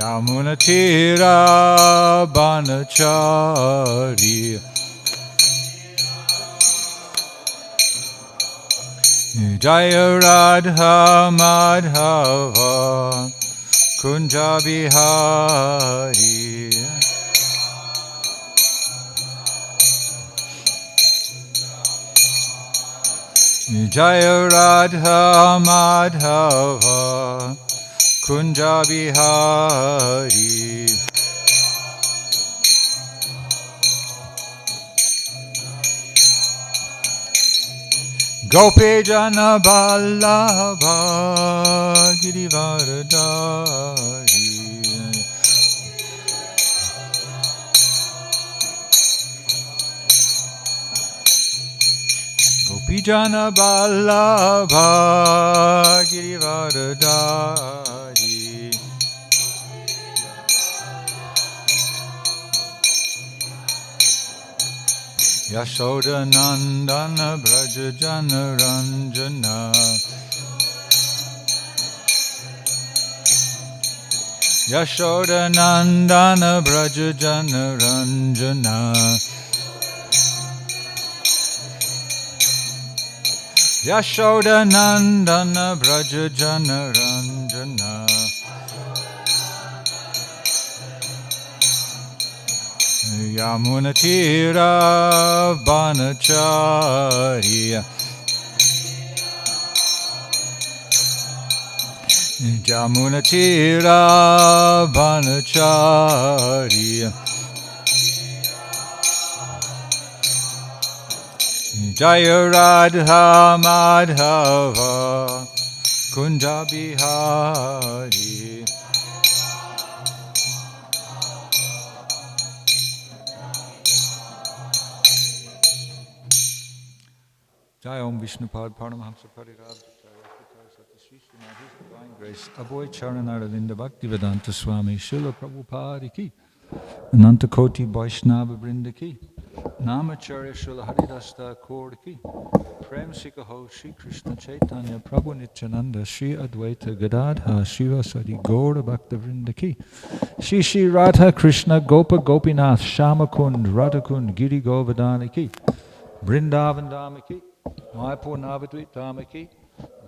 Yamunatira Banachari Jaya Radha Madhava Kunja Bihari Jaya Radha Madhava Kunja Bihari Gopi Jana Vallabha Girivardhari Gopi Jana Vallabha Girivardhari Yashoda Nandana Braja Jana Ranjana Yashoda Nandana Braja Jana Ranjana Yashoda Nandana Braja Jana Ranjana Yamunatira Banachari Yamunatira Banachari Jaya Radha Madhava Kunja Bihari Jai Om Vishnupad Paramahamsa Parirabh Sri Srimad His Divine Grace Aboy Charanaravinda Bhaktivedanta Swami Srila Prabhupada ki Ananta Koti Vaishnava Brinda ki Namacharya Srila Haridas Thakur ki Prem Sikaho Shri Krishna Chaitanya Prabhu Nityananda Shri Advaita Gadadha Shiva Sadi Gaura Bhakta Vrinda ki Shri Shri Radha Krishna Gopa Gopinath Shamakund Radhakund Giri Govardhana ki Vrindavan Dhama ki Mayapur Navadvip Dhama ki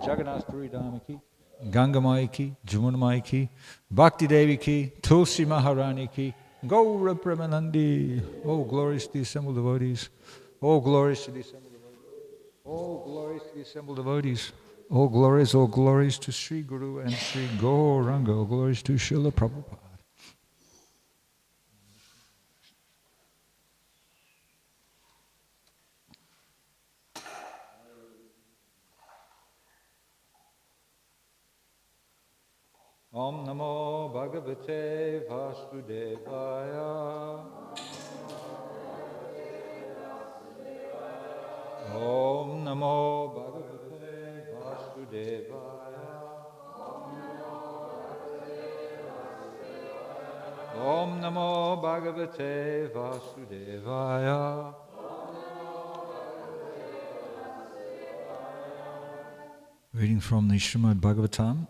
Jagannath Puri Dhama ki Ganga Mai ki Jamuna Mai ki Bhakti Devi ki Tulsi Maharani ki Gaura Premanandi. Oh, glories to the assembled devotees. Oh, glories to the assembled devotees. Oh, glories to the assembled devotees. Oh, glories to Sri Guru and Sri Gauranga. Oh, glories to Srila Prabhupada. Om Namo Bhagavate Vasudevaya. Om Namo Bhagavate Vasudevaya. Om Namo Bhagavate Vasudevaya. Reading from the Srimad Bhagavatam,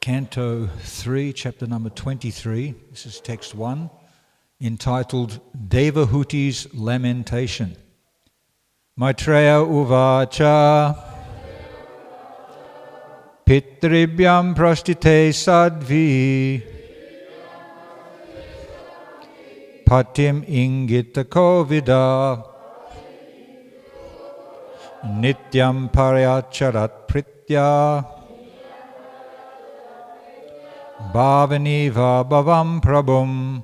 Canto 3, chapter number 23. This is text 1, entitled Devahuti's Lamentation. Maitreya Uvacha Pitribhyam Prastite Sadvi Patim Ingita Kovida Nityam Paryacharat Pritya Bhavaniva Bhavam Prabhum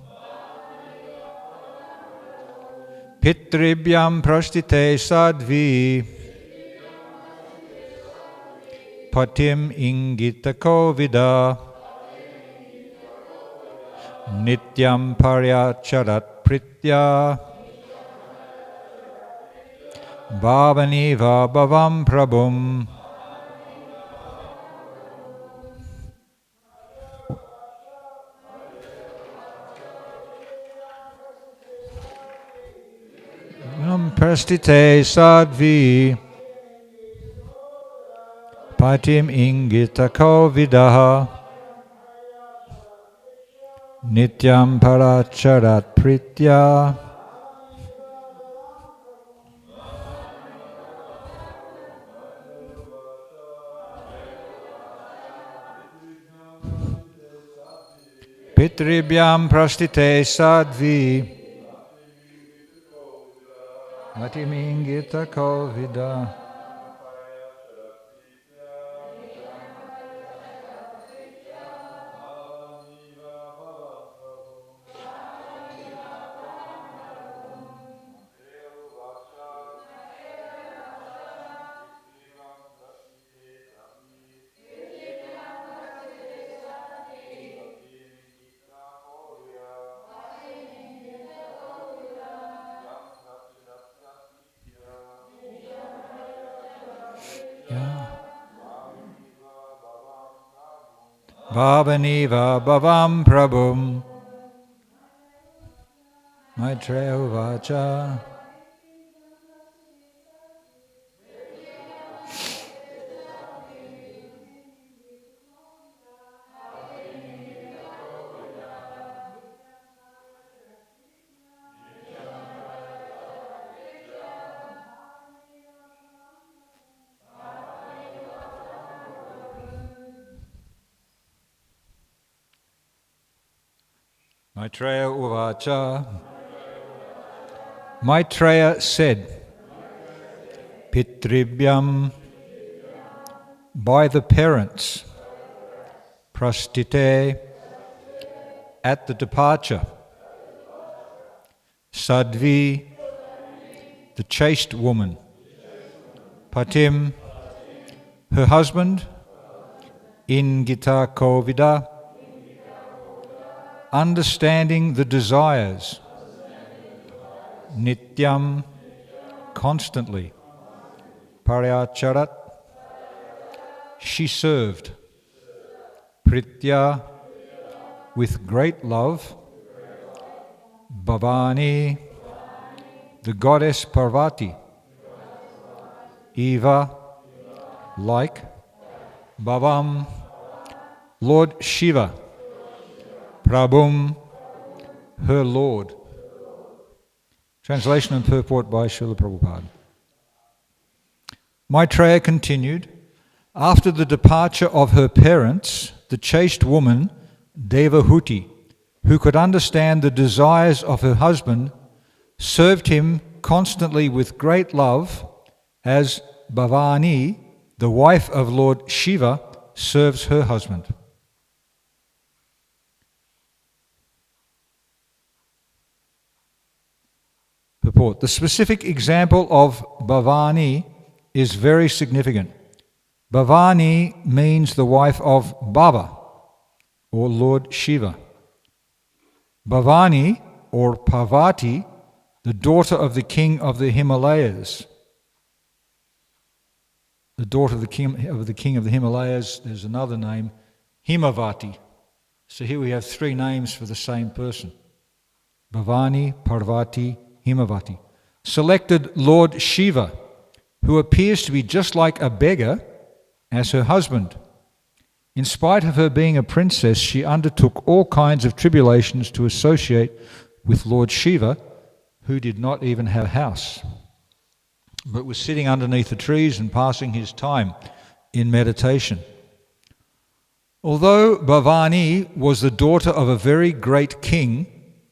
Pitribhyam Prastite Sadvi Patim Ingita Kovida Nityam Paryacharat Pritya Bhavaniva Bhavam Prabhum. Prastite Sadvi Patim Ingita Kovidaha Nityam Paracharat Pritya Pitribhyam Prastite Sadvi Patim Ingita Kovida Bhavaniva Bhavam Prabhum. Maitreya Uvacha Maitreya Uvacha. Maitreya said, Pitribhyam, by the parents, Prastite, at the departure, Sadvi, the chaste woman, Patim, her husband, Ingita Kovida, understanding the desires, Nityam, constantly, Paryacharat, she served, Pritya, with great love, Bhavani, the goddess Parvati, Eva, like, Bhavam, Lord Shiva, Prabhum, her Lord. Translation and purport by Srila Prabhupada. Maitreya continued, after the departure of her parents, the chaste woman, Devahuti, who could understand the desires of her husband, served him constantly with great love, as Bhavani, the wife of Lord Shiva, serves her husband. Purport. The specific example of Bhavani is very significant. Bhavani means the wife of Baba, or Lord Shiva. Bhavani, or Parvati, the daughter of the king of the Himalayas. The daughter of the king of the Himalayas, there's another name, Himavati. So here we have three names for the same person. Bhavani, Parvati, Himavati. Selected Lord Shiva, who appears to be just like a beggar, as her husband. In spite of her being a princess, she undertook all kinds of tribulations to associate with Lord Shiva, who did not even have a house, but was sitting underneath the trees and passing his time in meditation. Although Bhavani was the daughter of a very great king,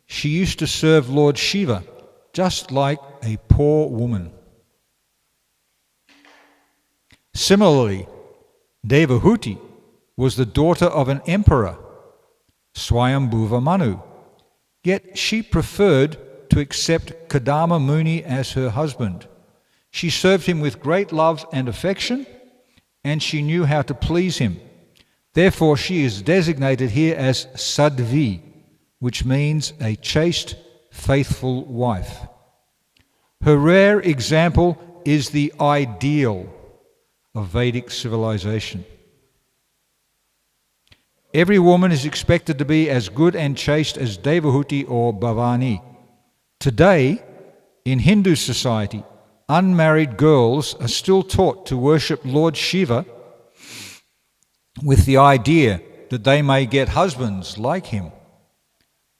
she used to serve Lord Shiva, just like a poor woman. Similarly, Devahuti was the daughter of an emperor, Swayambhuva Manu, yet she preferred to accept Kadama Muni as her husband. She served him with great love and affection, and she knew how to please him. Therefore, she is designated here as Sadhvi, which means a chaste, faithful wife. Her rare example is the ideal of Vedic civilization. Every woman is expected to be as good and chaste as Devahuti or Bhavani. Today, in Hindu society, unmarried girls are still taught to worship Lord Shiva with the idea that they may get husbands like him.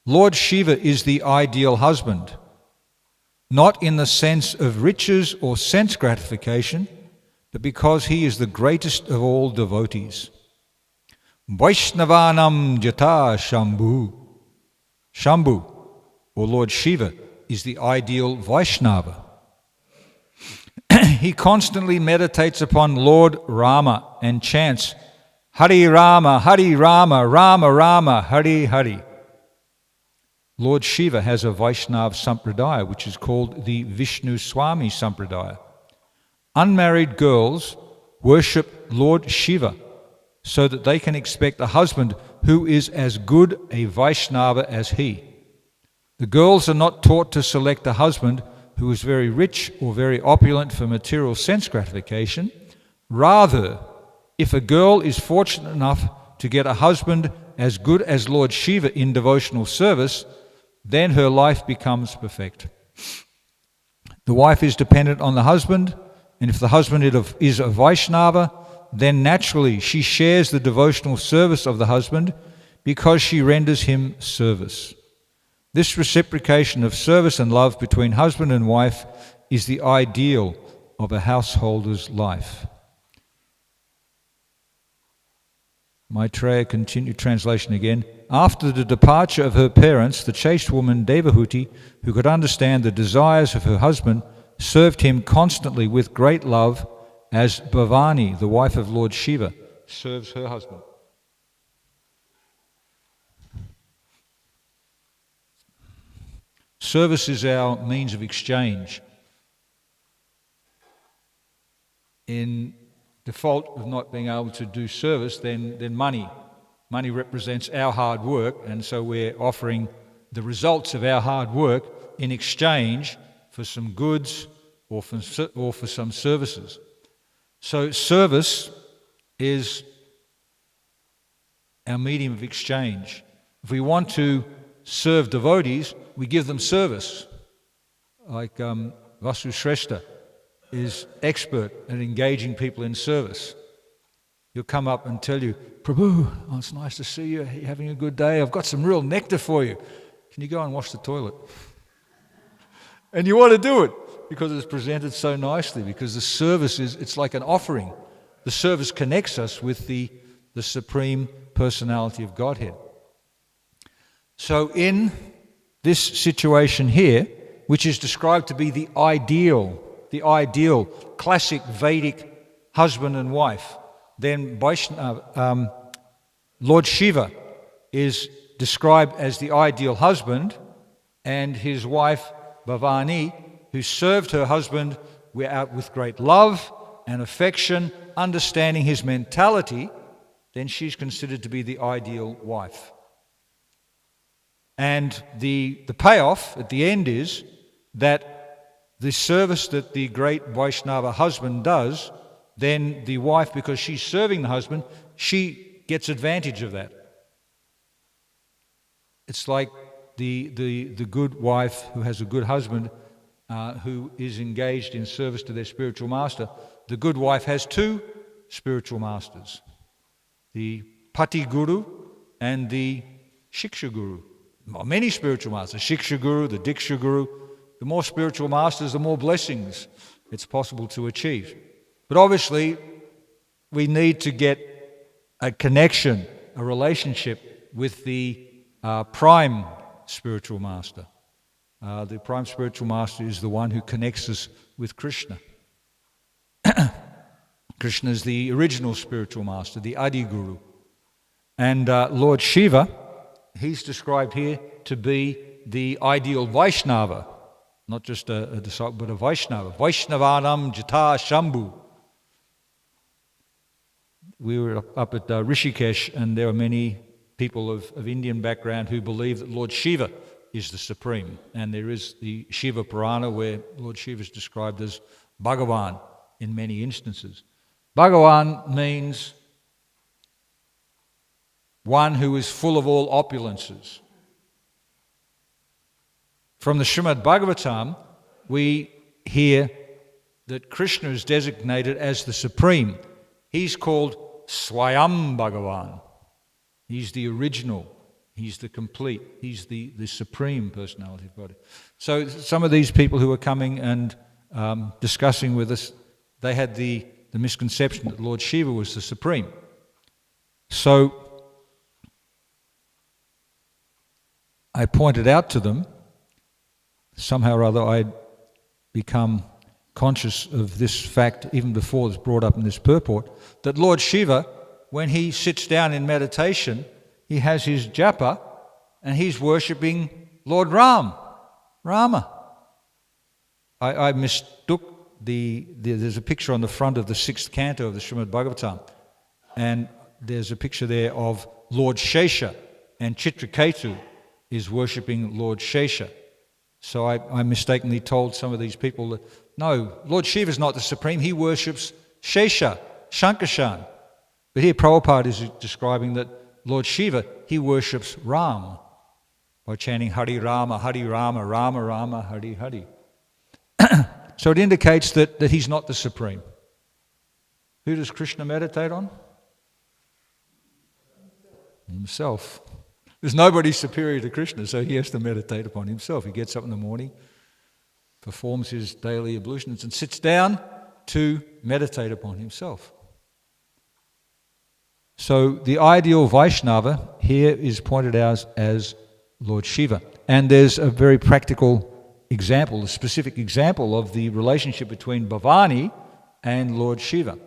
Lord Shiva is the ideal husband, not in the sense of riches or sense gratification, but because he is the greatest of all devotees. Vaishnavanam Jata Shambhu. Shambhu, or Lord Shiva, is the ideal Vaishnava. He constantly meditates upon Lord Rama and chants, Hari Rama, Rama Rama, Hari Hari. Lord Shiva has a Vaishnava Sampradaya, which is called the Vishnu Swami Sampradaya. Unmarried girls worship Lord Shiva so that they can expect a husband who is as good a Vaishnava as he. The girls are not taught to select a husband who is very rich or very opulent for material sense gratification. Rather, if a girl is fortunate enough to get a husband as good as Lord Shiva in devotional service, then her life becomes perfect. The wife is dependent on the husband, and if the husband is a Vaishnava, then naturally she shares the devotional service of the husband because she renders him service. This reciprocation of service and love between husband and wife is the ideal of a householder's life. Maitreya continued translation again. After the departure of her parents, the chaste woman Devahuti, who could understand the desires of her husband, served him constantly with great love, as Bhavani, the wife of Lord Shiva, serves her husband. Service is our means of exchange. In default of not being able to do service, then money. Money represents our hard work, and so we're offering the results of our hard work in exchange for some goods or for some services. So service is our medium of exchange. If we want to serve devotees, we give them service. Like Vasu Shrestha is expert at engaging people in service. He'll come up and tell you, Prabhu, oh, it's nice to see you. Are you having a good day? I've got some real nectar for you. Can you go and wash the toilet? And you want to do it because it's presented so nicely, because the service it's like an offering. The service connects us with the Supreme Personality of Godhead. So in this situation here, which is described to be the ideal classic Vedic husband and wife, then Lord Shiva is described as the ideal husband, and his wife Bhavani, who served her husband with great love and affection, understanding his mentality, then she's considered to be the ideal wife. And the payoff at the end is that the service that the great Vaishnava husband does, then the wife, because she's serving the husband, she gets advantage of that. It's like the good wife who has a good husband who is engaged in service to their spiritual master. The good wife has two spiritual masters, the Pati Guru and the Shiksha Guru. Many spiritual masters, Shiksha Guru, the Diksha Guru. The more spiritual masters, the more blessings it's possible to achieve. But obviously, we need to get a connection, a relationship with the prime spiritual master. The prime spiritual master is the one who connects us with Krishna. Krishna is the original spiritual master, the Adi Guru. And Lord Shiva, he's described here to be the ideal Vaishnava, not just a disciple, but a Vaishnava. Vaishnavanam Jata Shambhu. We were up at Rishikesh, and there are many people of Indian background who believe that Lord Shiva is the supreme. And there is the Shiva Purana where Lord Shiva is described as Bhagavan in many instances. Bhagavan means one who is full of all opulences. From the Srimad Bhagavatam, we hear that Krishna is designated as the supreme. He's called Swayam Bhagavan. He's the original. He's the complete. He's the supreme personality of God. So some of these people who are coming and discussing with us, they had the misconception that Lord Shiva was the supreme. So I pointed out to them, somehow or other I'd become conscious of this fact even before it was brought up in this purport, that Lord Shiva, when he sits down in meditation, he has his japa and he's worshipping Lord Rama. I mistook there's a picture on the front of the 6th canto of the Srimad Bhagavatam, and there's a picture there of Lord Shesha, and Chitraketu is worshipping Lord Shesha. So I mistakenly told some of these people that, no, Lord Shiva is not the supreme, he worships Shesha, Shankarshan. But here Prabhupada is describing that Lord Shiva, he worships Ram by chanting Hari Rama, Rama Rama, Hari Hari. So it indicates that he's not the supreme. Who does Krishna meditate on? Himself. There's nobody superior to Krishna, so he has to meditate upon himself. He gets up in the morning, performs his daily ablutions, and sits down to meditate upon himself. So the ideal Vaishnava here is pointed out as Lord Shiva. And there's a very practical example, a specific example of the relationship between Bhavani and Lord Shiva.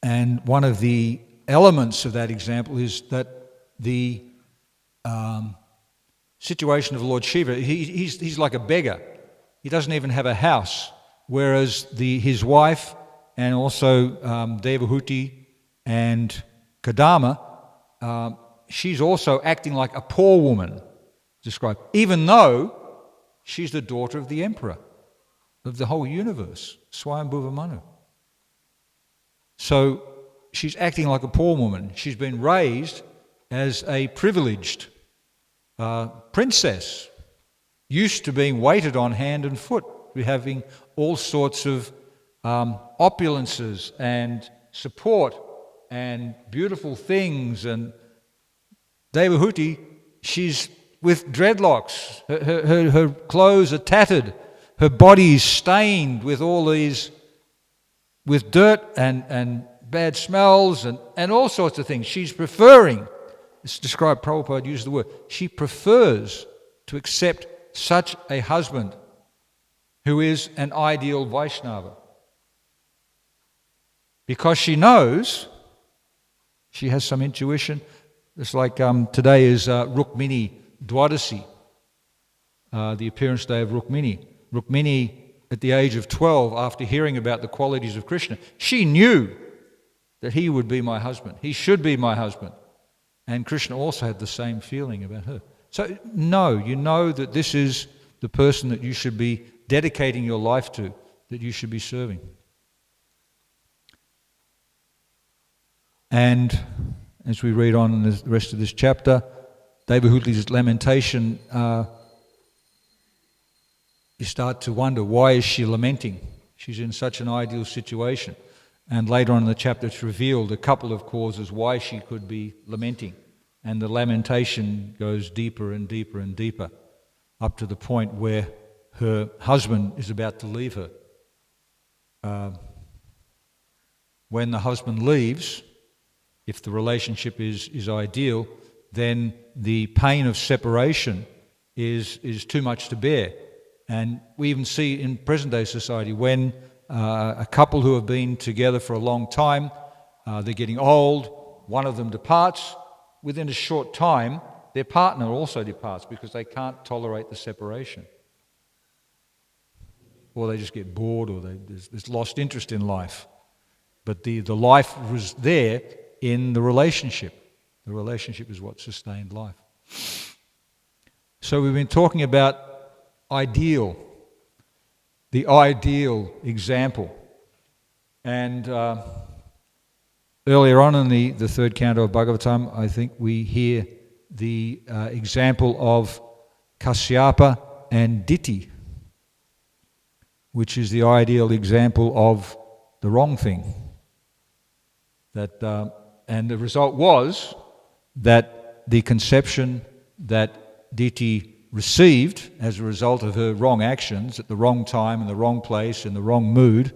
And one of the elements of that example is that the situation of Lord Shiva, he's like a beggar. He doesn't even have a house, whereas his wife and also Devahuti and Kadama, she's also acting like a poor woman, described, even though she's the daughter of the emperor of the whole universe, Swayambhuva Manu. So she's acting like a poor woman. She's been raised as a privileged princess, used to being waited on hand and foot, having all sorts of opulences and support and beautiful things. And Devahuti, she's with dreadlocks. Her clothes are tattered. Her body is stained with all these, with dirt and bad smells and all sorts of things. She's preferring, it's described, Prabhupada used the word, she prefers to accept such a husband who is an ideal Vaishnava. Because she knows, she has some intuition. It's like today is Rukmini Dwadasi, the appearance day of Rukmini. Rukmini, at the age of 12, after hearing about the qualities of Krishna, she knew that he would be my husband. He should be my husband. And Krishna also had the same feeling about her. So, no, you know that this is the person that you should be dedicating your life to, that you should be serving. And as we read on in the rest of this chapter, Devahuti's lamentation, you start to wonder, why is she lamenting? She's in such an ideal situation. And later on in the chapter it's revealed a couple of causes why she could be lamenting. And the lamentation goes deeper and deeper and deeper, up to the point where her husband is about to leave her. When the husband leaves, if the relationship is ideal, then the pain of separation is too much to bear. And we even see in present-day society when a couple who have been together for a long time, they're getting old, one of them departs, within a short time, their partner also departs because they can't tolerate the separation. Or they just get bored, or there's lost interest in life. But the life was there in the relationship. The relationship is what sustained life. So we've been talking about ideal, the ideal example. And earlier on in the third canto of Bhagavatam, I think we hear the example of Kasyapa and Diti, which is the ideal example of the wrong thing. And the result was that the conception that Diti received as a result of her wrong actions at the wrong time, in the wrong place, in the wrong mood,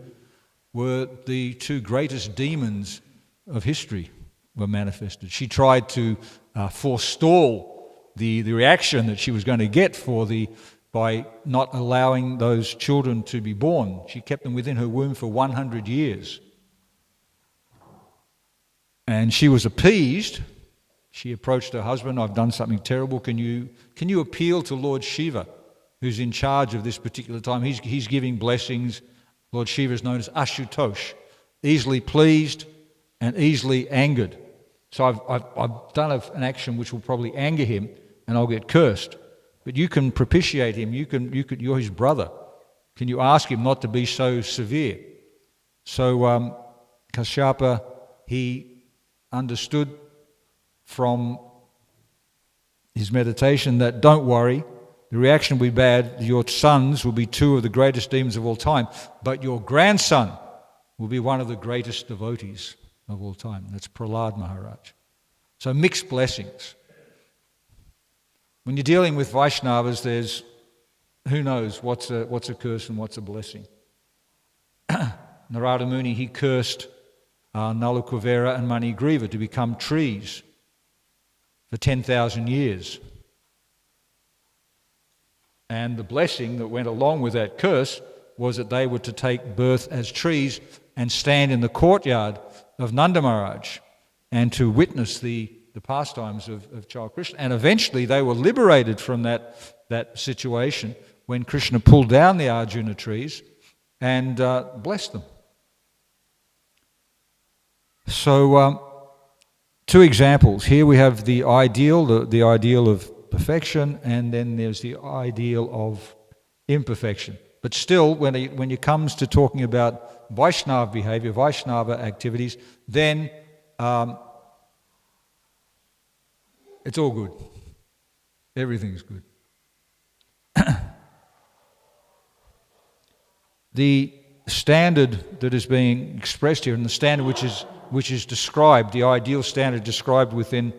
were the two greatest demons of history were manifested. She tried to forestall the reaction that she was going to get by not allowing those children to be born. She kept them within her womb for 100 years. And she was appeased. She approached her husband, I've done something terrible. Can you appeal to Lord Shiva, who's in charge of this particular time? He's giving blessings. Lord Shiva is known as Ashutosh, easily pleased and easily angered. So I've done an action which will probably anger him, and I'll get cursed. But you can propitiate him. You're his brother. Can you ask him not to be so severe? So Kasyapa, he understood from his meditation that don't worry, the reaction will be bad. Your sons will be two of the greatest demons of all time, but your grandson will be one of the greatest devotees of all time. That's Prahlad Maharaj. So mixed blessings. When you're dealing with Vaishnavas, there's who knows what's a curse and what's a blessing. Narada Muni, he cursed Nalakuvera and Manigriva to become trees for 10,000 years. And the blessing that went along with that curse was that they were to take birth as trees and stand in the courtyard of Nanda Maharaj and to witness the pastimes of child Krishna. And eventually they were liberated from that situation when Krishna pulled down the Arjuna trees and blessed them. So two examples. Here we have the ideal, the ideal of perfection, and then there's the ideal of imperfection. But still, when it comes to talking about Vaishnava behavior, Vaishnava activities, then it's all good. Everything's good. The standard that is being expressed here, and the standard which is described, the ideal standard described within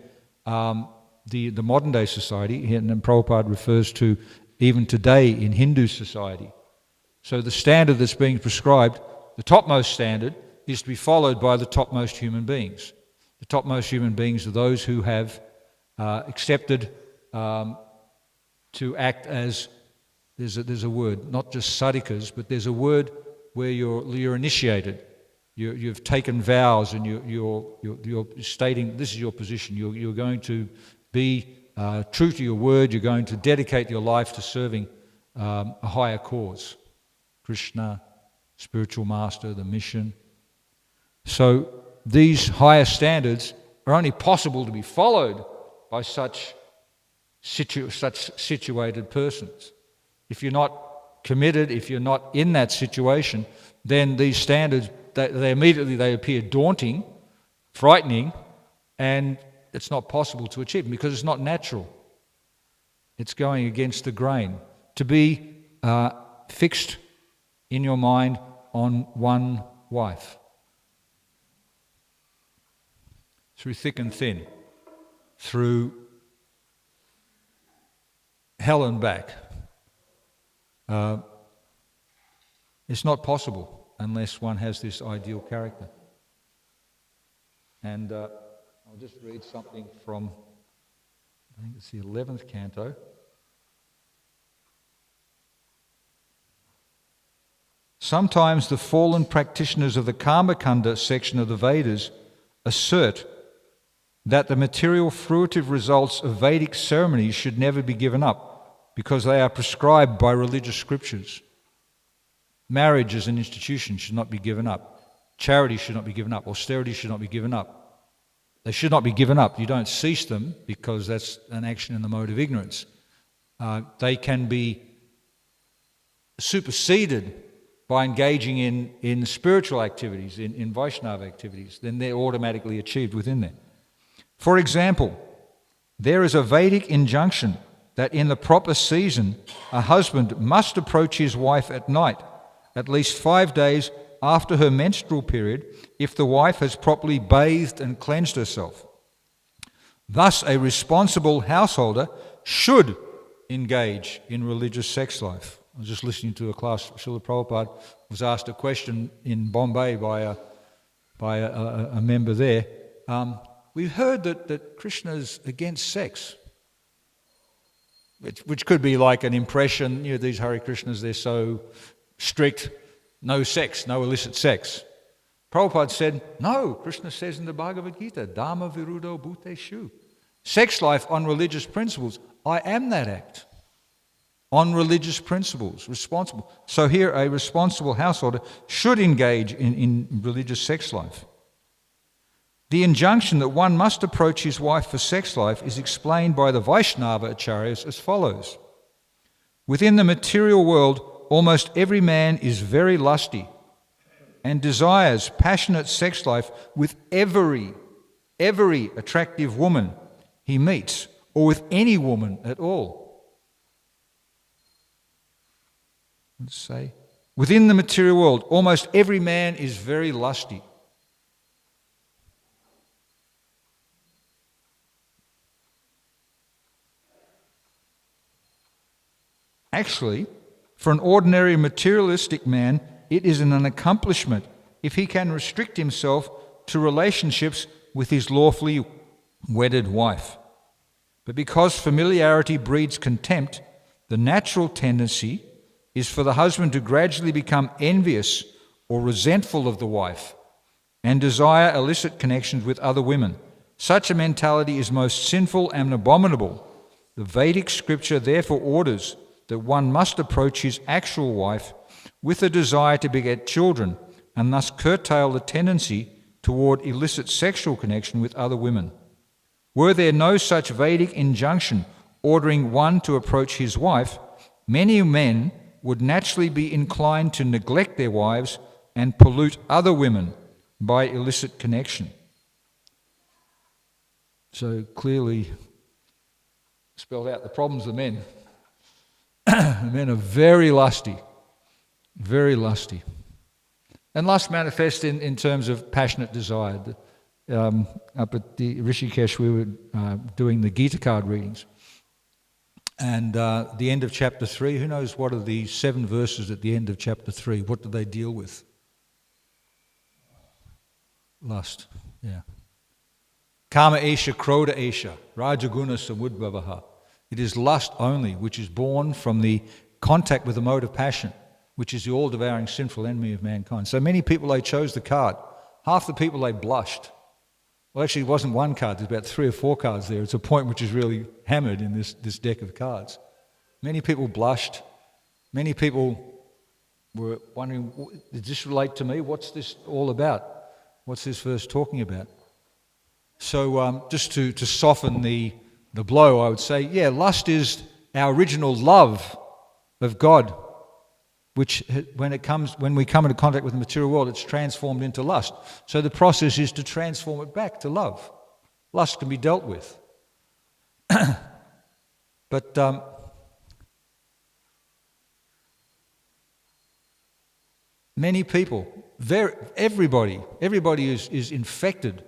the modern day society, and Prabhupada refers to even today in Hindu society. So the standard that's being prescribed, the topmost standard, is to be followed by the topmost human beings. The topmost human beings are those who have accepted to act as, there's a word, not just sadikas, but there's a word where you're initiated. You've taken vows and you're stating this is your position. You're going to be true to your word. You're going to dedicate your life to serving a higher cause. Krishna, spiritual master, the mission. So these higher standards are only possible to be followed by such situated persons. If you're not committed, if you're not in that situation, then these standards, they immediately appear daunting, frightening, And it's not possible to achieve because it's not natural. It's going against the grain. To be fixed in your mind on one wife. Through thick and thin. Through hell and back. It's not possible unless one has this ideal character. And I'll just read something from, I think it's the 11th canto. Sometimes the fallen practitioners of the Karmakanda section of the Vedas assert that the material fruitive results of Vedic ceremonies should never be given up because they are prescribed by religious scriptures. Marriage as an institution should not be given up. Charity should not be given up. Austerity should not be given up. They should not be given up. You don't cease them because that's an action in the mode of ignorance. They can be superseded by engaging in spiritual activities, in Vaishnava activities. Then they're automatically achieved within there. For example, there is a Vedic injunction that in the proper season, a husband must approach his wife at night, at least 5 days after her menstrual period, if the wife has properly bathed and cleansed herself. Thus, a responsible householder should engage in religious sex life. I was just listening to a class. Srila Prabhupada was asked a question in Bombay by a member there. We've heard that Krishna is against sex, which could be like an impression. You know, these Hare Krishnas, they're so strict, no sex, no illicit sex. Prabhupada said, no, Krishna says in the Bhagavad Gita, Dhamma viruddho bhuteshu. Sex life on religious principles, I am that act. On religious principles, responsible. So here a responsible householder should engage in religious sex life. The injunction that one must approach his wife for sex life is explained by the Vaishnava acharyas as follows. Within the material world, almost every man is very lusty and desires passionate sex life with every attractive woman he meets, or with any woman at all. Let's say, within the material world, almost every man is very lusty. Actually, for an ordinary materialistic man, it is an accomplishment if he can restrict himself to relationships with his lawfully wedded wife. But because familiarity breeds contempt, the natural tendency is for the husband to gradually become envious or resentful of the wife and desire illicit connections with other women. Such a mentality is most sinful and abominable. The Vedic scripture therefore orders that one must approach his actual wife with a desire to beget children and thus curtail the tendency toward illicit sexual connection with other women. Were there no such Vedic injunction ordering one to approach his wife, many men would naturally be inclined to neglect their wives and pollute other women by illicit connection. So clearly spelled out the problems of men. Men are very lusty, very lusty. And lust manifests in terms of passionate desire. Up at the Rishikesh, we were doing the Gita card readings. And the end of chapter 3, who knows what are the 7 verses at the end of chapter 3? What do they deal with? Lust, yeah. Kama esha, krodha esha, rajaguna samudbhavaha. It is lust only, which is born from the contact with the mode of passion, which is the all-devouring sinful enemy of mankind. So many people, they chose the card. Half the people, they blushed. Well, actually, it wasn't one card. There's about 3 or 4 cards there. It's a point which is really hammered in this deck of cards. Many people blushed. Many people were wondering, does this relate to me? What's this all about? What's this verse talking about? So just to soften the blow, I would say, yeah, lust is our original love of God, which when we come into contact with the material world, it's transformed into lust. So the process is to transform it back to love. Lust can be dealt with. But many people, everybody is infected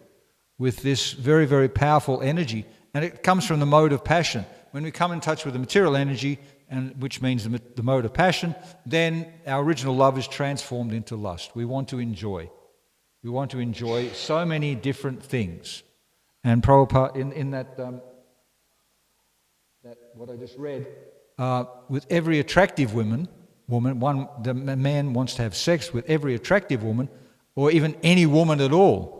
with this very, very powerful energy, and it comes from the mode of passion. When we come in touch with the material energy, and which means the mode of passion, then our original love is transformed into lust. We want to enjoy. We want to enjoy so many different things. And Prabhupada, in that what I just read, with every attractive woman, the man wants to have sex with every attractive woman, or even any woman at all.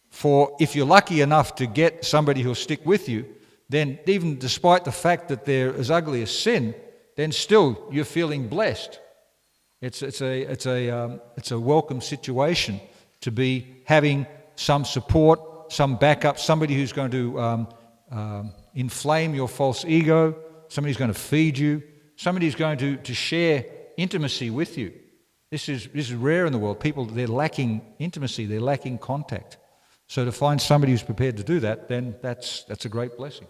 For if you're lucky enough to get somebody who'll stick with you, then even despite the fact that they're as ugly as sin, then still you're feeling blessed. It's a welcome situation to be having some support, some backup, somebody who's going to inflame your false ego, somebody who's going to feed you, somebody who's going to share intimacy with you. This is rare in the world. People, they're lacking intimacy, they're lacking contact. So to find somebody who's prepared to do that, then that's a great blessing.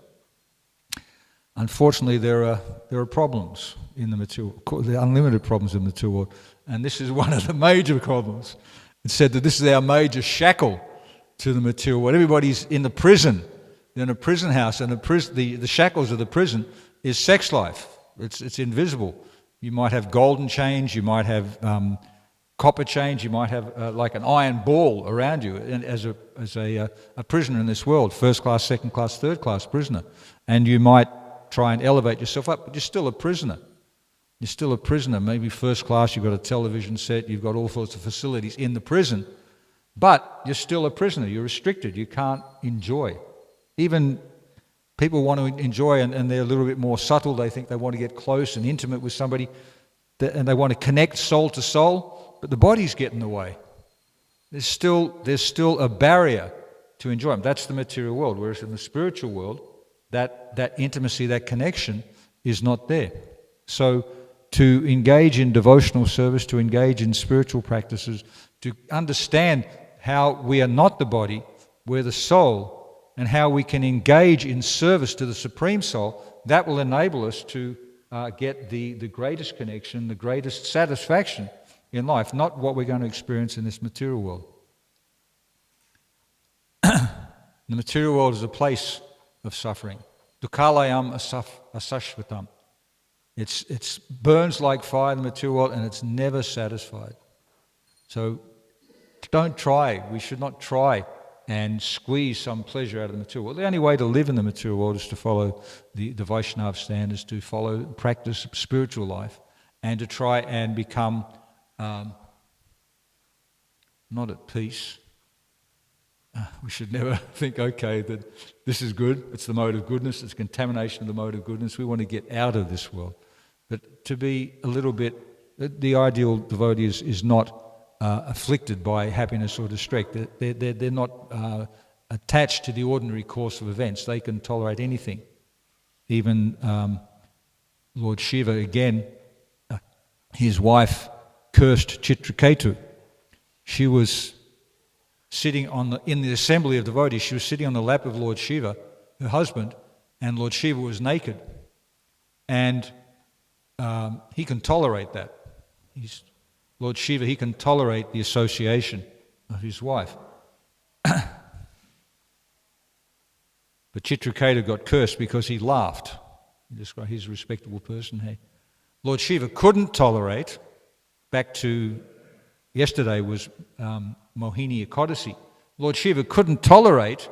Unfortunately, there are problems in the material, there are unlimited problems in the material world, and this is one of the major problems. It's said that this is our major shackle to the material world. Everybody's in the prison, they're in a prison house, and the shackles of the prison is sex life. It's invisible. You might have golden chains, you might have copper chains, you might have like an iron ball around you, and as a prisoner in this world, first class, second class, third class prisoner, and you might try and elevate yourself up, but you're still a prisoner. You're still a prisoner. Maybe first class, you've got a television set, you've got all sorts of facilities in the prison, but you're still a prisoner. You're restricted. You can't enjoy. Even people want to enjoy, and they're a little bit more subtle. They think they want to get close and intimate with somebody, and they want to connect soul to soul, but the body's getting in the way. There's still a barrier to enjoyment. That's the material world, whereas in the spiritual world, that intimacy, that connection is not there. So to engage in devotional service, to engage in spiritual practices, to understand how we are not the body, we're the soul, and how we can engage in service to the Supreme Soul, that will enable us to get the greatest connection, the greatest satisfaction in life, not what we're going to experience in this material world. The material world is a place of suffering. Dukhalayam asashvatam. It burns like fire in the material world, and it's never satisfied. So don't try. We should not try and squeeze some pleasure out of the material world. The only way to live in the material world is to follow the Vaishnava standards, to practice spiritual life, and to try and become not at peace. We should never think, okay, that this is good, it's the mode of goodness, it's contamination of the mode of goodness. We want to get out of this world. But to be a little bit, the ideal devotee is not afflicted by happiness or distress. They're not attached to the ordinary course of events. They can tolerate anything. Even Lord Shiva, again, his wife cursed Chitraketu. She was sitting in the assembly of devotees, she was sitting on the lap of Lord Shiva, her husband, and Lord Shiva was naked. And he can tolerate that. Lord Shiva, he can tolerate the association of his wife. But Chitraketu got cursed because he laughed. He's a respectable person. Hey, Lord Shiva couldn't tolerate, back to yesterday was Mohini Ekadasi. Lord Shiva couldn't tolerate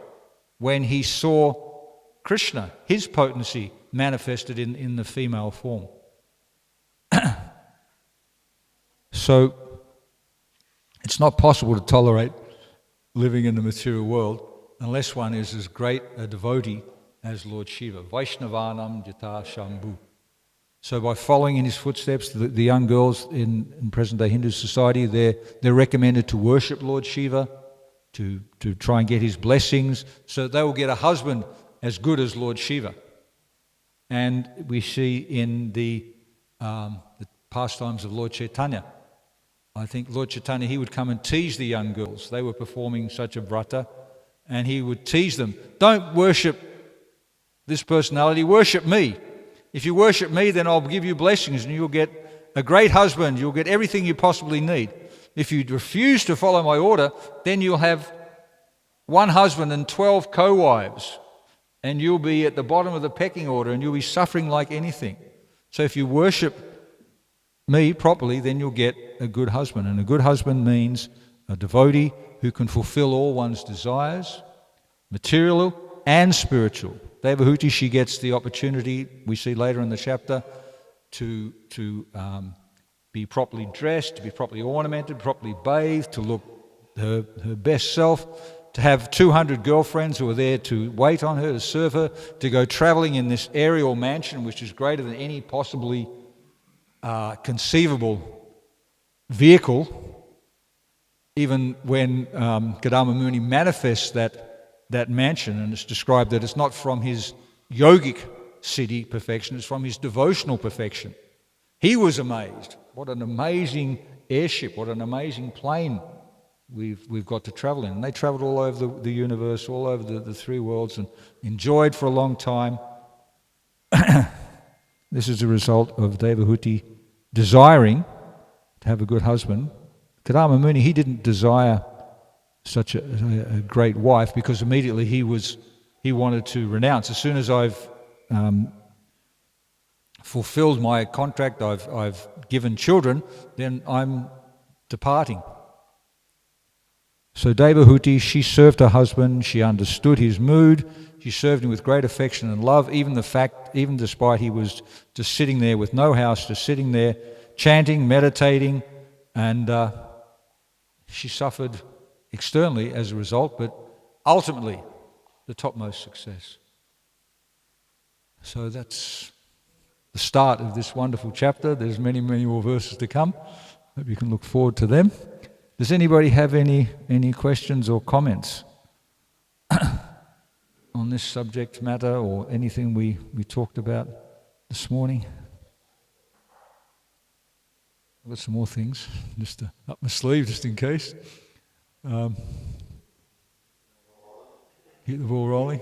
when he saw Krishna, his potency manifested in the female form. So it's not possible to tolerate living in the material world unless one is as great a devotee as Lord Shiva. Vaishnavanam Jata Shambhu. So by following in his footsteps, the young girls in present-day Hindu society, they're recommended to worship Lord Shiva, to try and get his blessings, so they will get a husband as good as Lord Shiva. And we see in the pastimes of Lord Chaitanya, I think Lord Chaitanya, he would come and tease the young girls. They were performing such a vrata, and he would tease them. Don't worship this personality, worship me. If you worship me, then I'll give you blessings and you'll get a great husband, you'll get everything you possibly need. If you refuse to follow my order, then you'll have one husband and 12 co-wives, and you'll be at the bottom of the pecking order and you'll be suffering like anything. So if you worship me properly, then you'll get a good husband. And a good husband means a devotee who can fulfill all one's desires, material and spiritual. Devahuti, she gets the opportunity, we see later in the chapter, to be properly dressed, to be properly ornamented, properly bathed, to look her best self, to have 200 girlfriends who are there to wait on her, to serve her, to go travelling in this aerial mansion which is greater than any possibly conceivable vehicle. Even when Gadama Muni manifests that mansion, and it's described that it's not from his yogic siddhi perfection, it's from his devotional perfection. He was amazed. What an amazing airship, what an amazing plane we've got to travel in. And they travelled all over the universe, all over the three worlds, and enjoyed for a long time. This is a result of Devahuti desiring to have a good husband. Kadama Muni, he didn't desire such a great wife because immediately he wanted to renounce. As soon as I've fulfilled my contract, I've given children, then I'm departing. So Devahuti, she served her husband, she understood his mood, she served him with great affection and love, even despite he was just sitting there with no house, just sitting there chanting, meditating, and she suffered externally as a result, but ultimately the topmost success. So that's the start of this wonderful chapter. There's many, many more verses to come. Hope you can look forward to them. Does anybody have any questions or comments on this subject matter or anything we talked about this morning? I've got some more things just up my sleeve just in case. Keep the ball rolling.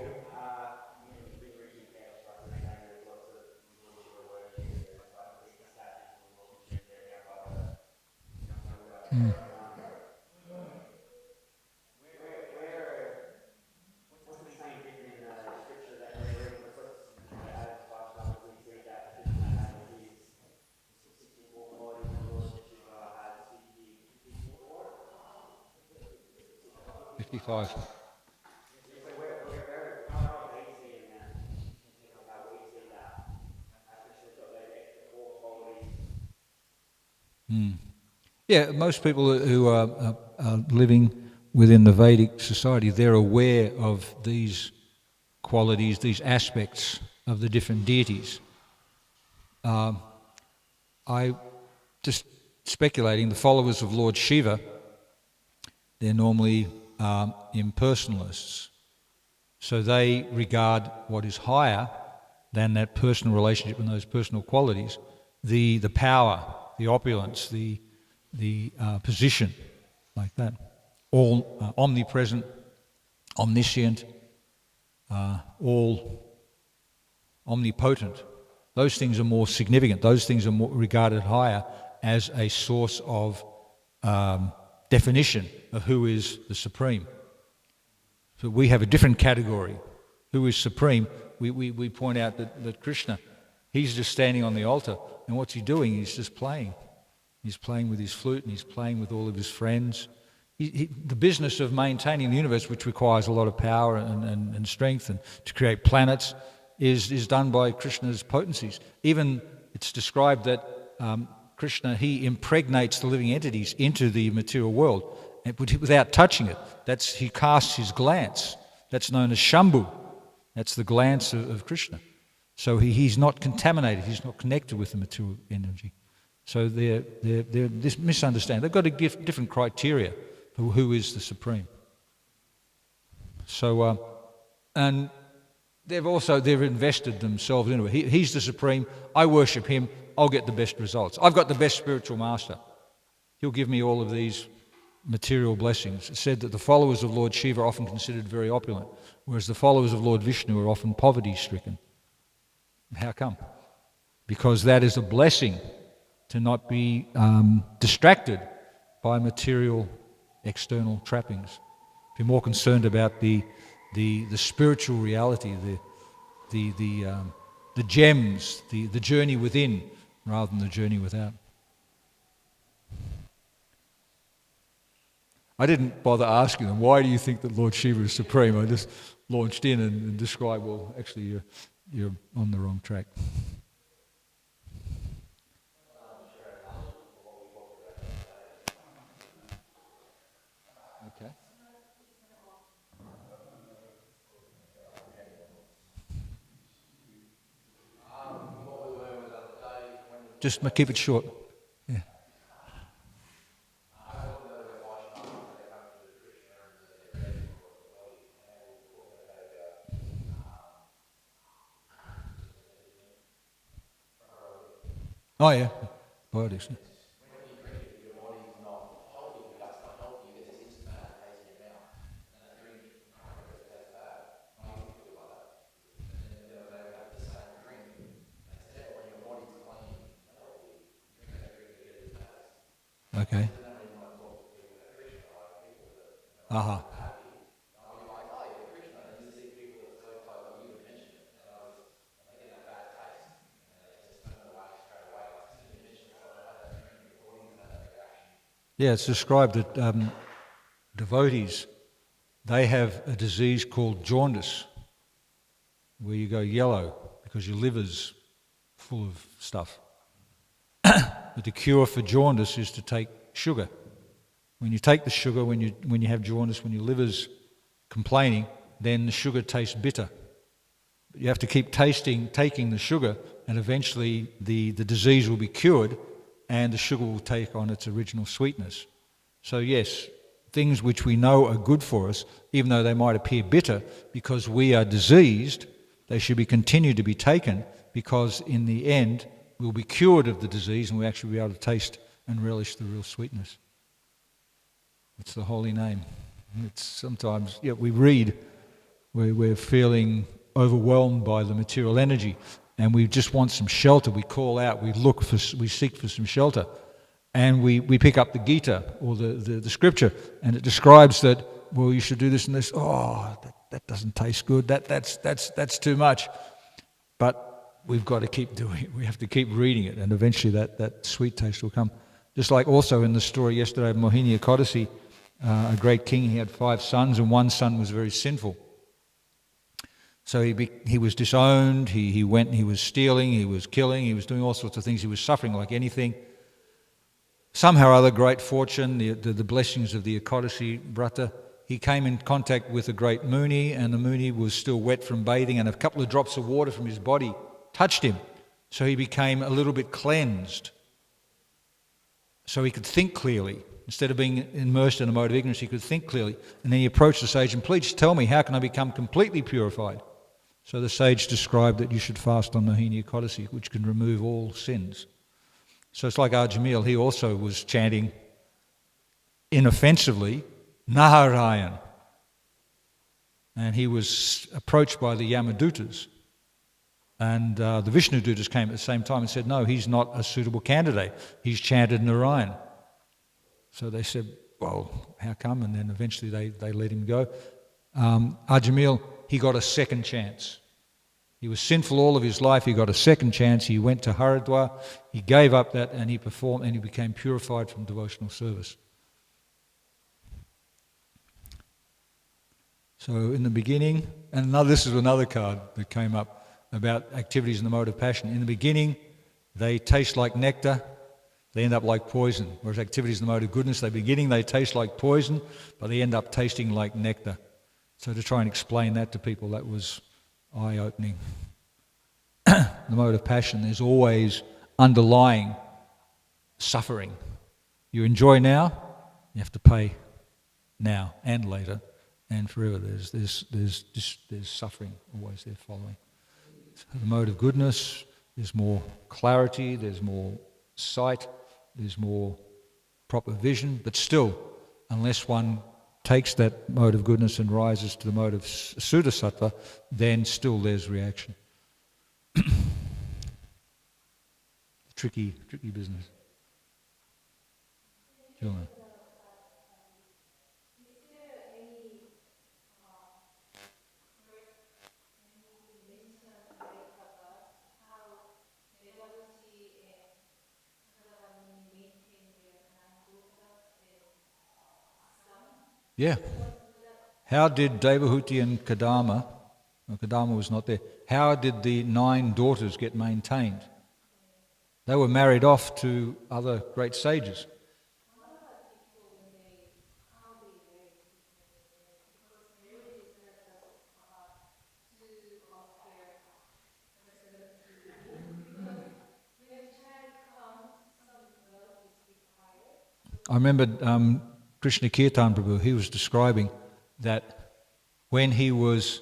Five. Yeah, most people who are living within the Vedic society, they're aware of these qualities, these aspects of the different deities. I just speculating, the followers of Lord Shiva, they're normally impersonalists. So they regard what is higher than that personal relationship and those personal qualities, the power, the opulence, the position, like that. All omnipresent, omniscient, all omnipotent. Those things are more significant. Those things are more regarded higher as a source of definition of who is the Supreme. So we have a different category. Who is Supreme? We point out that Krishna, he's just standing on the altar, and what's he doing? He's just playing. He's playing with his flute and he's playing with all of his friends. The business of maintaining the universe, which requires a lot of power and strength, and to create planets, is done by Krishna's potencies. Even it's described that Krishna, he impregnates the living entities into the material world without touching it. He casts his glance. That's known as Shambhu. That's the glance of Krishna. So he's not contaminated. He's not connected with the material energy. So they're this misunderstanding. They've got to give different criteria for who is the Supreme. So and they've invested themselves into it. He's the Supreme. I worship him. I'll get the best results. I've got the best spiritual master. he'll give me all of these material blessings. It's said that the followers of Lord Shiva are often considered very opulent, whereas the followers of Lord Vishnu are often poverty-stricken. How come? Because that is a blessing to not be distracted by material external trappings. Be more concerned about the spiritual reality, the gems, the journey within, rather than the journey without. I didn't bother asking them, why do you think that Lord Shiva is supreme? I just launched in and described, well, actually you're on the wrong track. Okay. Just keep it short. Yeah. Oh yeah, biotics. Yeah. Okay. Aha. Yeah, it's described that devotees, they have a disease called jaundice, where you go yellow because your liver's full of stuff. But the cure for jaundice is to take sugar. When you take the sugar, when you have jaundice, when your liver's complaining, then the sugar tastes bitter. But you have to keep taking the sugar, and eventually the disease will be cured and the sugar will take on its original sweetness. So yes, things which we know are good for us, even though they might appear bitter, because we are diseased, they should be continued to be taken, because in the end we'll be cured of the disease and we'll actually be able to taste and relish the real sweetness. It's the holy name. It's sometimes, we read, we're feeling overwhelmed by the material energy and we just want some shelter. We call out, we seek for some shelter. And we pick up the Gita or the scripture, and it describes that, well, you should do this and this. Oh, that doesn't taste good. That's too much. But we've got to keep doing it. We have to keep reading it, and eventually that sweet taste will come. Just like also in the story yesterday of Mohini Ekadasi, a great king, he had 5 sons, and one son was very sinful. So he was disowned, he went, he was stealing, he was killing, he was doing all sorts of things, he was suffering like anything. Somehow or other, great fortune, the blessings of the Ekadasi Brata, he came in contact with a great Muni, and the Muni was still wet from bathing, and a couple of drops of water from his body touched him. So he became a little bit cleansed. So he could think clearly. Instead of being immersed in a mode of ignorance, he could think clearly. And then he approached the sage and, please tell me, how can I become completely purified? So the sage described that you should fast on Mohini Ekadasi, which can remove all sins. So it's like Ajamil, he also was chanting inoffensively, Narayan. And he was approached by the Yamadutas. And the Vishnu Dutas came at the same time and said, no, he's not a suitable candidate. He's chanted Narayan. So they said, well, how come? And then eventually they let him go. Ajamil, he got a second chance. He was sinful all of his life. He got a second chance. He went to Haridwar. He gave up that and he performed and he became purified from devotional service. So in the beginning, and this is another card that came up about activities in the mode of passion. In the beginning, they taste like nectar. They end up like poison. Whereas activities in the mode of goodness, they taste like poison, but they end up tasting like nectar. So to try and explain that to people, that was eye-opening. The mode of passion, there's always underlying suffering. You enjoy now, you have to pay now and later and forever. There's suffering always there following. So the mode of goodness, there's more clarity, there's more sight, there's more proper vision, but still, unless one takes that mode of goodness and rises to the mode of Sudasattva, then still there's reaction. Tricky business. Julian. Yeah. How did Devahuti and Kadama, well, Kadama was not there, how did the 9 daughters get maintained? They were married off to other great sages. I remember Krishna Kirtan Prabhu, he was describing that when he was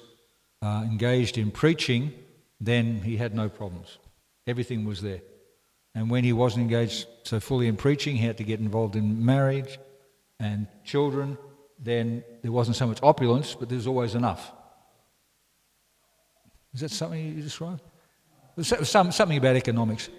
engaged in preaching, then he had no problems. Everything was there. And when he wasn't engaged so fully in preaching, he had to get involved in marriage and children, then there wasn't so much opulence, but there was always enough. Is that something you described? Something about economics.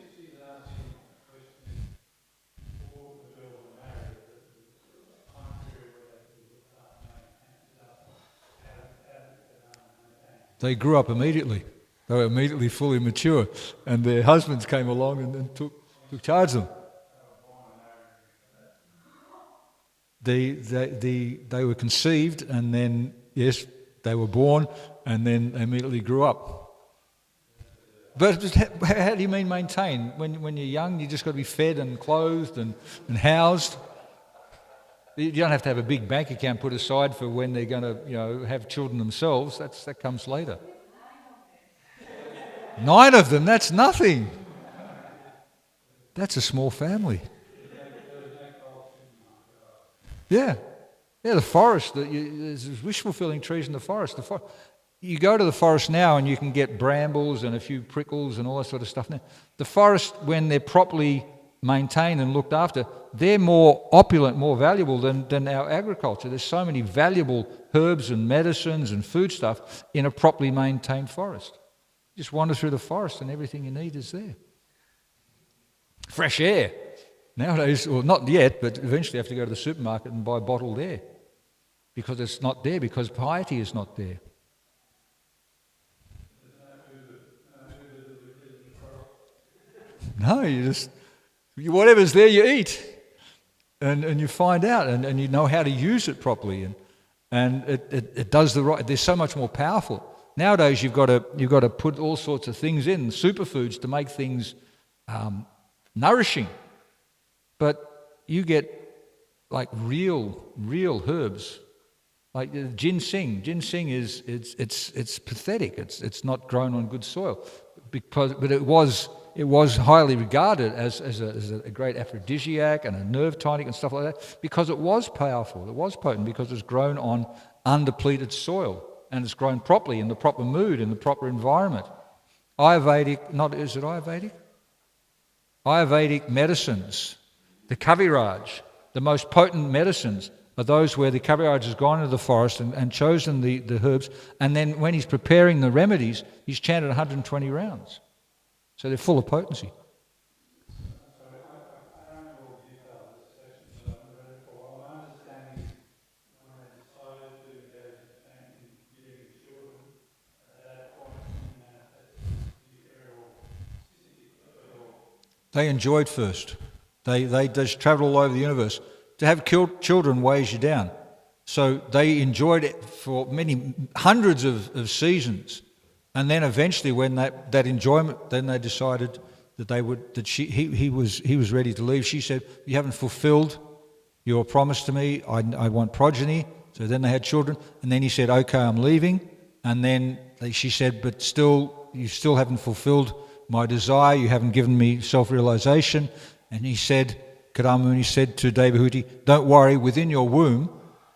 They grew up immediately. They were immediately fully mature, and their husbands came along and took charge of them. They were conceived, and then, yes, they were born, and then they immediately grew up. But how do you mean maintain? When you're young, you just got to be fed and clothed and housed. You don't have to have a big bank account put aside for when they're going to, have children themselves. That comes later. 9 of them, that's nothing. That's a small family. Yeah, the forest. There's wish-fulfilling trees in the forest. You go to the forest now and you can get brambles and a few prickles and all that sort of stuff. Now, the forest, when they're properly maintained and looked after, they're more opulent, more valuable than our agriculture. There's so many valuable herbs and medicines and food stuff in a properly maintained forest. You just wander through the forest and everything you need is there. Fresh air. Nowadays, well, not yet, but eventually you have to go to the supermarket and buy bottled air because it's not there, because piety is not there. No, whatever's there you eat, and you find out, and you know how to use it properly, and it does the right. They're so much more powerful nowadays. You've got to put all sorts of things in superfoods to make things nourishing, but you get like real herbs, like ginseng. Ginseng it's pathetic. It's not grown on good soil, but it was highly regarded as a great aphrodisiac and a nerve tonic and stuff like that because it was powerful, it was potent, because it was grown on undepleted soil and it's grown properly in the proper mood, in the proper environment. Ayurvedic medicines, the Kaviraj, the most potent medicines are those where the Kaviraj has gone into the forest and chosen the herbs, and then when he's preparing the remedies, he's chanted 120 rounds. So they're full of potency. Sorry, I don't know all the details of this session, so I've read it for a while. My understanding is when I decided to engage in giving children, at that point in the area they enjoyed first. They just travelled all over the universe. To have children weighs you down. So they enjoyed it for many hundreds of seasons. And then eventually, when that enjoyment, then they decided that he was ready to leave. She said, "You haven't fulfilled your promise to me. I want progeny." So then they had children, and then he said, "Okay, I'm leaving." And then she said, "But still, you still haven't fulfilled my desire. You haven't given me self-realization." And he said, Kadama Muni said to Devahuti, "Don't worry. Within your womb,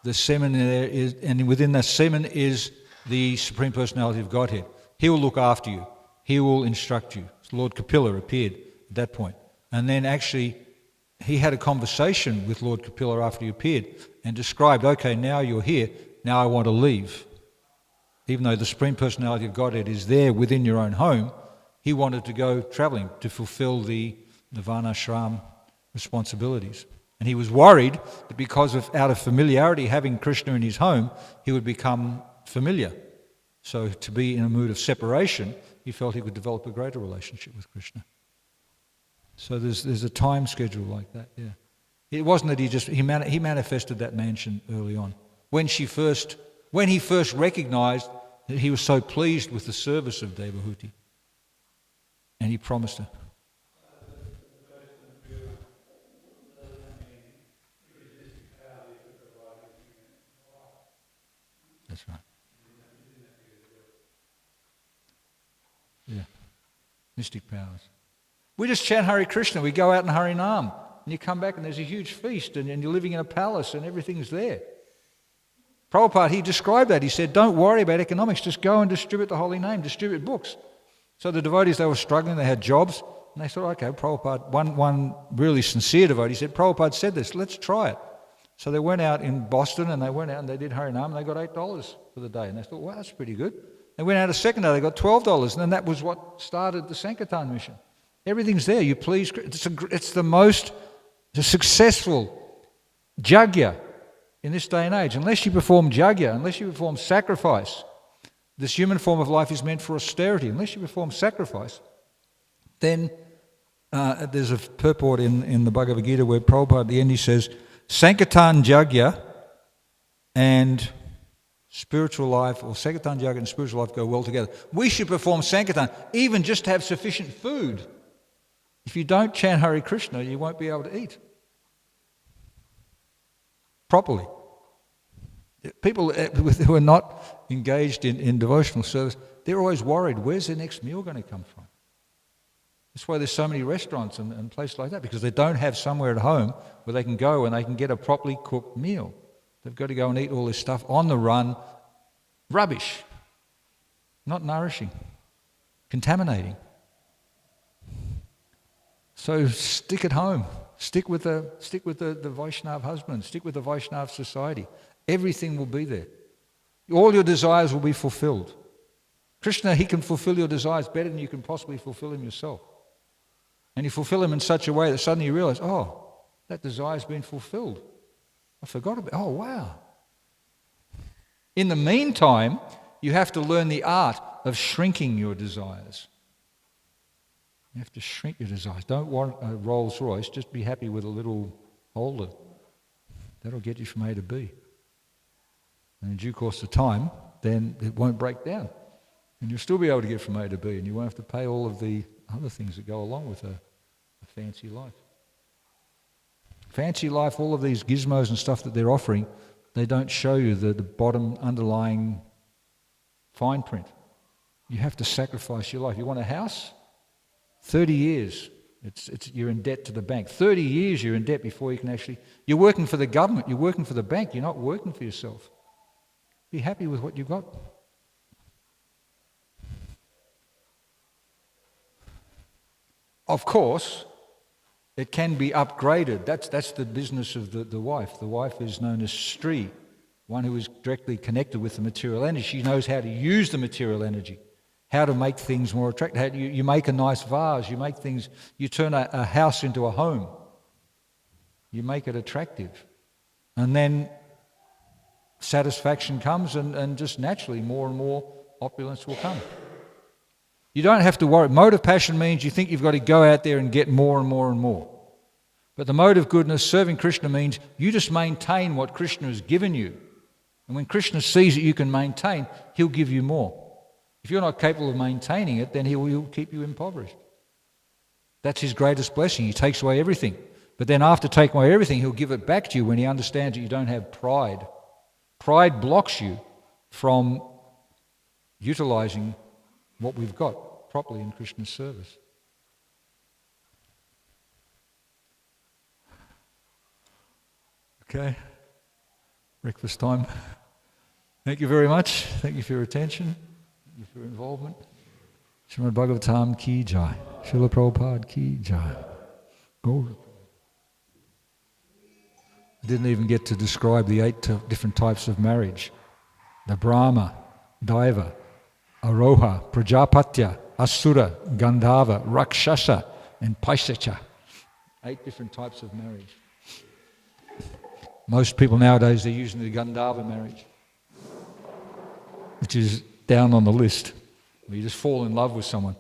the semen there is, and within that semen is the Supreme Personality of Godhead. He will look after you. He will instruct you." Lord Kapila appeared at that point. And then actually, he had a conversation with Lord Kapila after he appeared and described, okay, now you're here, now I want to leave. Even though the Supreme Personality of Godhead is there within your own home, he wanted to go travelling to fulfill the Varnashram responsibilities. And he was worried that because of out of familiarity having Krishna in his home, he would become familiar. So to be in a mood of separation, he felt he could develop a greater relationship with Krishna. So there's a time schedule like that, yeah. It wasn't that he manifested that mansion early on. When he first recognized that he was so pleased with the service of Devahuti, and he promised her. That's right. Yeah. Mystic powers. We just chant Hare Krishna, we go out in Harinam, and you come back and there's a huge feast, and you're living in a palace and everything's there. Prabhupada, he described that. He said, don't worry about economics, just go and distribute the holy name, distribute books. So the devotees, they were struggling, they had jobs, and they thought, okay, Prabhupada, one really sincere devotee said, Prabhupada said this, let's try it. So they went out in Boston, and they went out and they did Harinam, and they got $8 for the day. And they thought, well, that's pretty good. They went out a second day, they got $12, and then that was what started the Sankirtan mission. Everything's there. You please. It's the most successful jagya in this day and age. Unless you perform jagya, unless you perform sacrifice, this human form of life is meant for austerity. Unless you perform sacrifice, then there's a purport in the Bhagavad Gita where Prabhupada at the end he says, Sankirtan jagya and spiritual life, or Sankirtan jagya and spiritual life go well together. We should perform Sankirtan, even just to have sufficient food. If you don't chant Hare Krishna, you won't be able to eat properly. People who are not engaged in devotional service, they're always worried, where's their next meal going to come from? That's why there's so many restaurants and places like that, because they don't have somewhere at home where they can go and they can get a properly cooked meal. They've got to go and eat all this stuff on the run, rubbish, not nourishing, contaminating. So stick at home. Stick with the Vaishnav husband. Stick with the Vaishnav society. Everything will be there. All your desires will be fulfilled. Krishna, he can fulfill your desires better than you can possibly fulfill them yourself. And you fulfill them in such a way that suddenly you realize, oh, that desire's been fulfilled. I forgot about it. Oh, wow. In the meantime, you have to learn the art of shrinking your desires. You have to shrink your desires. Don't want a Rolls Royce, just be happy with a little holder. That'll get you from A to B. And in due course of time, then it won't break down. And you'll still be able to get from A to B, and you won't have to pay all of the other things that go along with a fancy life. Fancy life, all of these gizmos and stuff that they're offering, they don't show you the bottom underlying fine print. You have to sacrifice your life. You want a house? 30 years, you're in debt to the bank. 30 years you're in debt before you can actually... You're working for the government, you're working for the bank, you're not working for yourself. Be happy with what you've got. Of course, it can be upgraded. That's the business of the wife. The wife is known as Sri, one who is directly connected with the material energy. She knows how to use the material energy. How to make things more attractive. You make a nice vase, you turn a house into a home. You make it attractive. And then satisfaction comes and just naturally more and more opulence will come. You don't have to worry. Mode of passion means you think you've got to go out there and get more and more and more. But the mode of goodness, serving Krishna, means you just maintain what Krishna has given you. And when Krishna sees that you can maintain, he'll give you more. If you're not capable of maintaining it, then he'll keep you impoverished. That's his greatest blessing. He takes away everything. But then after taking away everything, he'll give it back to you when he understands that you don't have pride. Pride blocks you from utilizing what we've got properly in Krishna's service. Okay, breakfast time. Thank you very much. Thank you for your attention. Thank you for your involvement. Srimad Bhagavatam ki jai. Srila Prabhupada ki jai. Govardhana. I didn't even get to describe the 8 different types of marriage. The Brahma, Daiva, Aroha, Prajapatya, Asura, Gandharva, Rakshasa, and Paisacha. 8 different types of marriage. Most people nowadays, they're using the Gandharva marriage, which is down on the list. You just fall in love with someone.